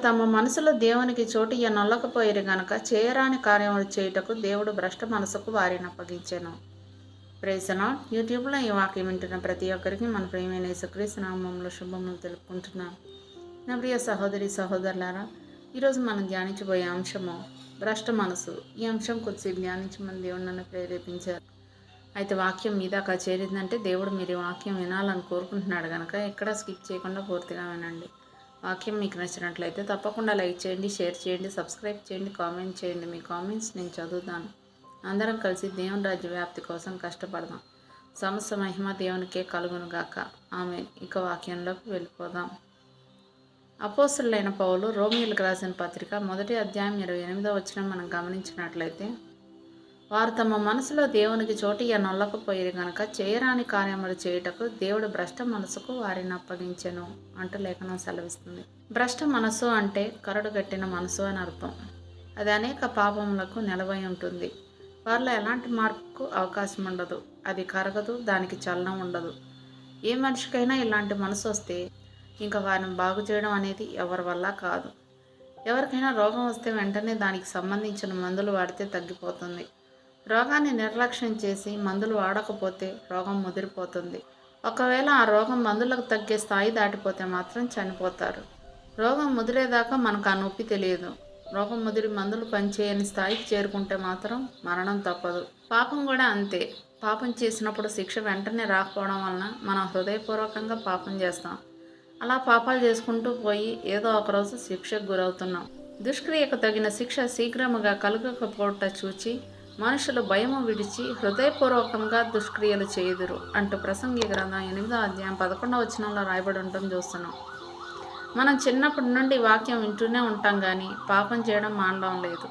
తమ మనసులో దేవునికి చోటు నొల్లకపోయిరి గనక చేయరాని కార్యములు చేయుటకు దేవుడు భ్రష్ట మనసుకు వారిని అప్పగించెను. ప్రైజలా యూట్యూబ్లో ఈ వాక్యం వింటున్న ప్రతి ఒక్కరికి మన ప్రియమైన యేసుక్రీస్తు నామములో శుభములు తెలుపుకుంటున్నాను. నా ప్రియ సహోదరి సహోదరులారా, ఈరోజు మనం ధ్యానించబోయే అంశము భ్రష్ట మనసు. ఈ అంశం కొద్దిసేపు ధ్యానించమని దేవుడు నన్ను ప్రేరేపించారు. అయితే వాక్యం మీ దాకా చేరిందంటే దేవుడు మీరు ఈ వాక్యం వినాలని కోరుకుంటున్నాడు కనుక ఎక్కడా స్కిప్ చేయకుండా పూర్తిగా వినండి. వాక్యం మీకు నచ్చినట్లయితే తప్పకుండా లైక్ చేయండి, షేర్ చేయండి, సబ్స్క్రైబ్ చేయండి, కామెంట్ చేయండి. మీ కామెంట్స్ నేను చదువుతాను. అందరం కలిసి దేవుని రాజ్య వ్యాప్తి కోసం కష్టపడదాం. సమస్త మహిమ దేవునికే కలుగునుగాక. ఆమేన్. ఇక వాక్యంలోకి వెళ్ళిపోదాం. అపోస్తలుడైన పౌలు రోమీయులకు రాసిన పత్రిక 1వ అధ్యాయం 28వ వచనం మనం గమనించినట్లయితే, వారు తమ మనసులో దేవునికి చోటు నొల్లకపోయిరి గనక చేయరాని కార్యములు చేయుటకు దేవుడు భ్రష్ట మనసుకు వారిని అప్పగించెను అంటూ లేఖనం సెలవిస్తుంది. భ్రష్ట మనసు అంటే కరడుగట్టిన మనసు అని అర్థం. అది అనేక పాపములకు నిలవై ఉంటుంది. వారిలో ఎలాంటి మార్పుకు అవకాశం ఉండదు. అది కరగదు, దానికి చలనం ఉండదు. ఏ మనిషికైనా ఇలాంటి మనసు వస్తే ఇంకా వారిని బాగు చేయడం అనేది ఎవరి వల్ల కాదు. ఎవరికైనా రోగం వస్తే వెంటనే దానికి సంబంధించిన మందులు వాడితే తగ్గిపోతుంది. రోగాన్ని నిర్లక్ష్యం చేసి మందులు వాడకపోతే రోగం ముదిరిపోతుంది. ఒకవేళ ఆ రోగం మందులకు తగ్గే స్థాయి దాటిపోతే మాత్రం చనిపోతారు. రోగం ముదిరేదాకా మనకు ఆ నొప్పి తెలియదు. రోగం ముదిరి మందులు పనిచేయని స్థాయికి చేరుకుంటే మాత్రం మరణం తప్పదు. పాపం కూడా అంతే. పాపం చేసినప్పుడు శిక్ష వెంటనే రాకపోవడం వలన మనం హృదయపూర్వకంగా పాపం చేస్తాం. అలా పాపాలు చేసుకుంటూ పోయి ఏదో ఒకరోజు శిక్షకు గురవుతున్నాం. దుష్క్రియకు తగిన శిక్ష శీఘ్రముగా కలుగకపోవట చూచి మనుషులు భయము విడిచి హృదయపూర్వకంగా దుష్క్రియలు చేయుదురు అంటూ ప్రసంగి గ్రంథం 8వ అధ్యాయం 11వ వచనంలో రాయబడి ఉండటం చూస్తున్నాం. మనం చిన్నప్పటి నుండి వాక్యం వింటూనే ఉంటాం కానీ పాపం చేయడం మానడం లేదు.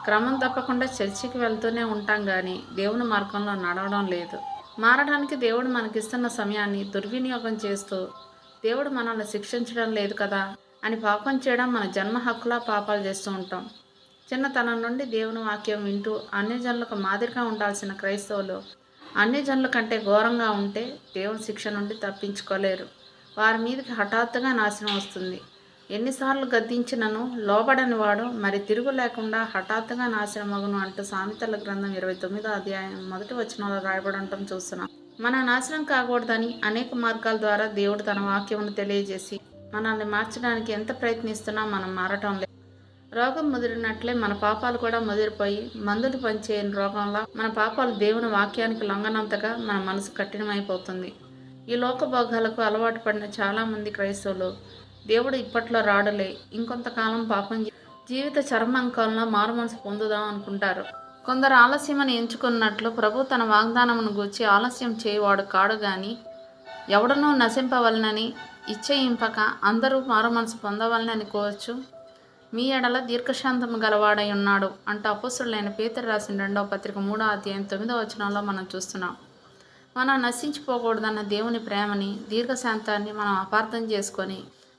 క్రమం తప్పకుండా చర్చికి వెళ్తూనే ఉంటాం కానీ దేవుని మార్గంలో నడవడం లేదు. మారడానికి దేవుడు మనకిస్తున్న సమయాన్ని దుర్వినియోగం చేస్తూ దేవుడు మనల్ని శిక్షించడం లేదు కదా అని పాపం చేయడం మన జన్మ హక్కులా పాపాలు చేస్తూ ఉంటాం. చిన్నతనం నుండి దేవుని వాక్యం వింటూ అన్యజనులకు మాదిరిగా ఉండాల్సిన క్రైస్తవులు అన్యజనుల కంటే ఘోరంగా ఉంటే దేవుని శిక్ష నుండి తప్పించుకోలేరు. వారి మీదకి హఠాత్తుగా నాశనం వస్తుంది. ఎన్నిసార్లు గద్దించినను లోబడని వాడు మరి తిరుగు లేకుండా హఠాత్తుగా నాశనమగును అంటూ సామెతల గ్రంథం 29వ అధ్యాయం 1వ వచనంలో రాయబడి ఉండటం చూస్తున్నాం. మన నాశనం కాకూడదని అనేక మార్గాల ద్వారా దేవుడు తన వాక్యమును తెలియజేసి మనల్ని మార్చడానికి ఎంత ప్రయత్నిస్తున్నా మనం మారటం లేదు. రోగం ముదిరినట్లే మన పాపాలు కూడా ముదిరిపోయి మందులు పనిచేయని రోగంలా మన పాపాలు దేవుని వాక్యానికి లొంగనంతగా మన మనసు కఠినమైపోతుంది. ఈ లోకభోగాలకు అలవాటు పడిన చాలామంది క్రైస్తవులు దేవుడు ఇప్పట్లో రాడులే, ఇంకొంతకాలం పాపం జీవిత చర్మాంకంలో మారుమనసు పొందుదాం అనుకుంటారు. కొందరు ఆలస్యమని ఎంచుకున్నట్లు ప్రభు తన వాగ్దానమును గూర్చి ఆలస్యం చేయువాడు కాడు గాని ఎవడనూ నశింపవలనని ఇచ్చయింపక అందరూ మారుమనసు పొందవలనని కోరుచు మీ ఎడల దీర్ఘశాంతము గలవాడై ఉన్నాడు అంటూ అపోస్తలుడైన పేతురు రాసిన 2వ పత్రిక 3వ అధ్యాయం 9వ వచనంలో మనం చూస్తున్నాం. మనం నశించిపోకూడదన్న దేవుని ప్రేమని, దీర్ఘశాంతాన్ని మనం అపార్థం చేసుకొని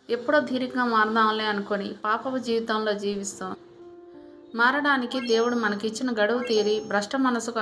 ఎప్పుడో దీర్ఘంగా మారదాంలే అనుకొని పాపపు జీవితంలో జీవిస్తాం. మారడానికి దేవుడు మనకిచ్చిన గడువు తీరి భ్రష్ట మనసుకు